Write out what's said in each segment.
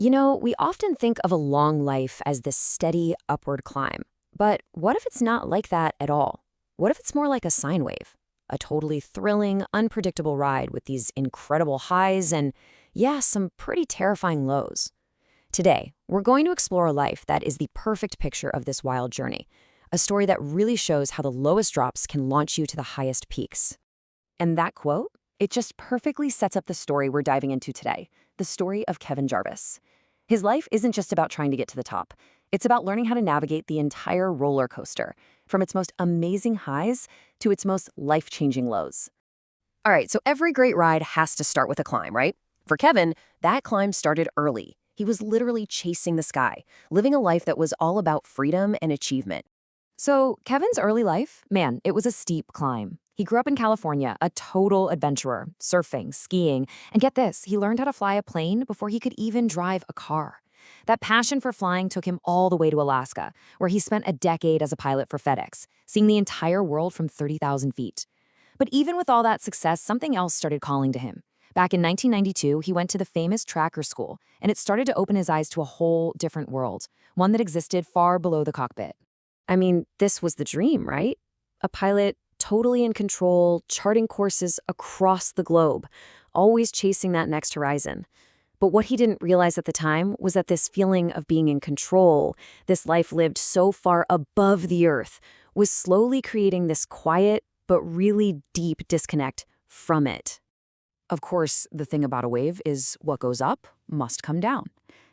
We often think of a long life as this steady upward climb. But what if it's not like that at all? What if it's more like a sine wave? A totally thrilling, unpredictable ride with these incredible highs and, yeah, some pretty terrifying lows. Today, we're going to explore a life that is the perfect picture of this wild journey. A story that really shows how the lowest drops can launch you to the highest peaks. And that quote, it just perfectly sets up the story we're diving into today, the story of Kevin Jarvis. His life isn't just about trying to get to the top. It's about learning how to navigate the entire roller coaster, from its most amazing highs to its most life-changing lows. All right, so every great ride has to start with a climb, right? For Kevin, that climb started early. He was literally chasing the sky, living a life that was all about freedom and achievement. So Kevin's early life, man, it was a steep climb. He grew up in California, a total adventurer, surfing, skiing, and get this, he learned how to fly a plane before he could even drive a car. That passion for flying took him all the way to Alaska, where he spent a decade as a pilot for FedEx, seeing the entire world from 30,000 feet. But even with all that success, something else started calling to him. Back in 1992, he went to the famous tracker school, and it started to open his eyes to a whole different world, one that existed far below the cockpit. I mean, this was the dream, right? A pilot totally in control, charting courses across the globe, always chasing that next horizon. But what he didn't realize at the time was that this feeling of being in control, this life lived so far above the earth, was slowly creating this quiet but really deep disconnect from it. Of course, the thing about a wave is what goes up must come down.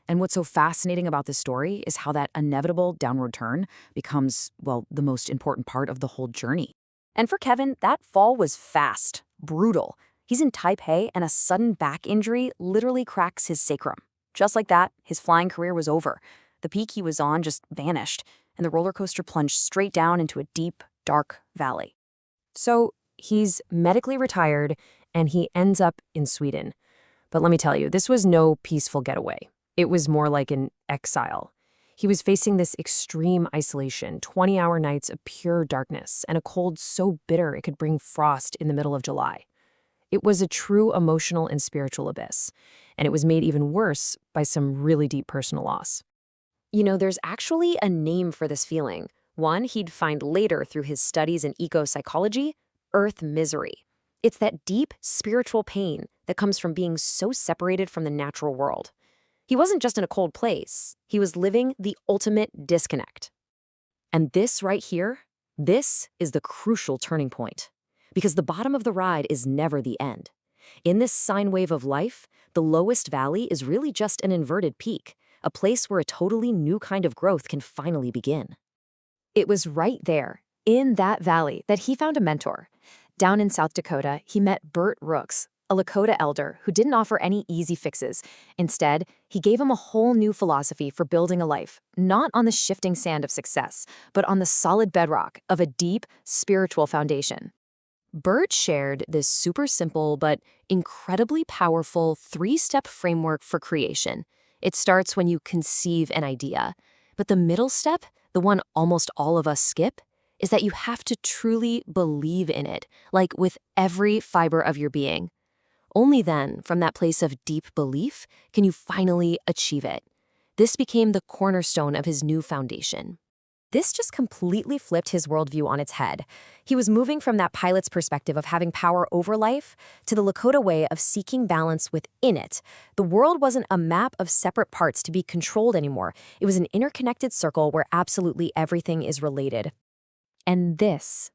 And what's so fascinating about this story is how that inevitable downward turn becomes, well, the most important part of the whole journey. And for Kevin, that fall was fast, brutal. He's in Taipei, and a sudden back injury literally cracks his sacrum. Just like that, his flying career was over. The peak he was on just vanished, and the roller coaster plunged straight down into a deep, dark valley. So he's medically retired, and he ends up in Sweden. But let me tell you, this was no peaceful getaway. It was more like an exile. He was facing this extreme isolation, 20-hour nights of pure darkness, and a cold so bitter it could bring frost in the middle of July. It was a true emotional and spiritual abyss, and it was made even worse by some really deep personal loss. There's actually a name for this feeling, one he'd find later through his studies in eco-psychology, earth misery. It's that deep spiritual pain that comes from being so separated from the natural world. He wasn't just in a cold place, he was living the ultimate disconnect. And this right here, this is the crucial turning point. Because the bottom of the ride is never the end. In this sine wave of life, the lowest valley is really just an inverted peak, a place where a totally new kind of growth can finally begin. It was right there, in that valley, that he found a mentor. Down in South Dakota, he met Bert Rooks, a Lakota elder who didn't offer any easy fixes. Instead, he gave him a whole new philosophy for building a life, not on the shifting sand of success, but on the solid bedrock of a deep, spiritual foundation. Bert shared this super simple but incredibly powerful 3-step framework for creation. It starts when you conceive an idea. But the middle step, the one almost all of us skip, is that you have to truly believe in it, like with every fiber of your being. Only then, from that place of deep belief, can you finally achieve it. This became the cornerstone of his new foundation. This just completely flipped his worldview on its head. He was moving from that pilot's perspective of having power over life to the Lakota way of seeking balance within it. The world wasn't a map of separate parts to be controlled anymore. It was an interconnected circle where absolutely everything is related. And this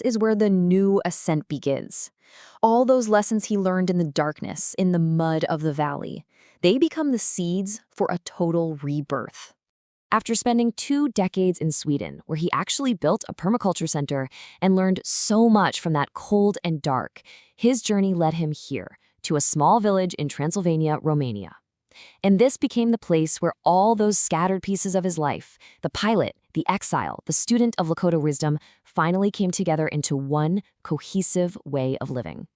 is where the new ascent begins. All those lessons he learned in the darkness, in the mud of the valley, they become the seeds for a total rebirth. After spending 2 decades in Sweden, where he actually built a permaculture center and learned so much from that cold and dark, his journey led him here, to a small village in Transylvania, Romania. And this became the place where all those scattered pieces of his life, the pilot, the exile, the student of Lakota wisdom, finally came together into one cohesive way of living.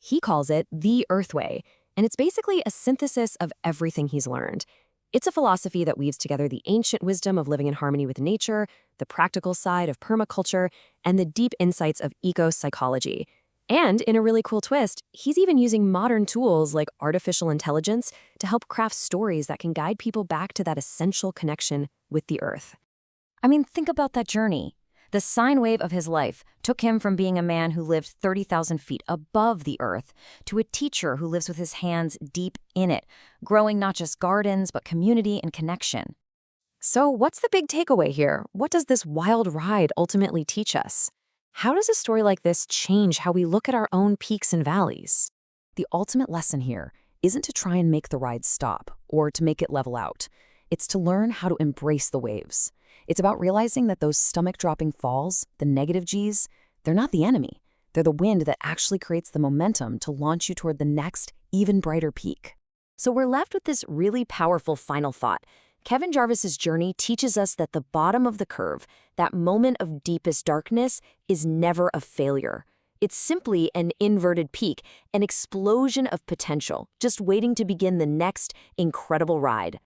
He calls it the Earthway, and it's basically a synthesis of everything he's learned. It's a philosophy that weaves together the ancient wisdom of living in harmony with nature, the practical side of permaculture, and the deep insights of eco-psychology. And in a really cool twist, he's even using modern tools like artificial intelligence to help craft stories that can guide people back to that essential connection with the Earth. I mean, think about that journey. The sine wave of his life took him from being a man who lived 30,000 feet above the Earth to a teacher who lives with his hands deep in it, growing not just gardens, but community and connection. So what's the big takeaway here? What does this wild ride ultimately teach us? How does a story like this change how we look at our own peaks and valleys? The ultimate lesson here isn't to try and make the ride stop or to make it level out. It's to learn how to embrace the waves. It's about realizing that those stomach-dropping falls, the negative Gs, they're not the enemy. They're the wind that actually creates the momentum to launch you toward the next, even brighter peak. So we're left with this really powerful final thought. Kevin Jarvis's journey teaches us that the bottom of the curve, that moment of deepest darkness, is never a failure. It's simply an inverted peak, an explosion of potential, just waiting to begin the next incredible ride.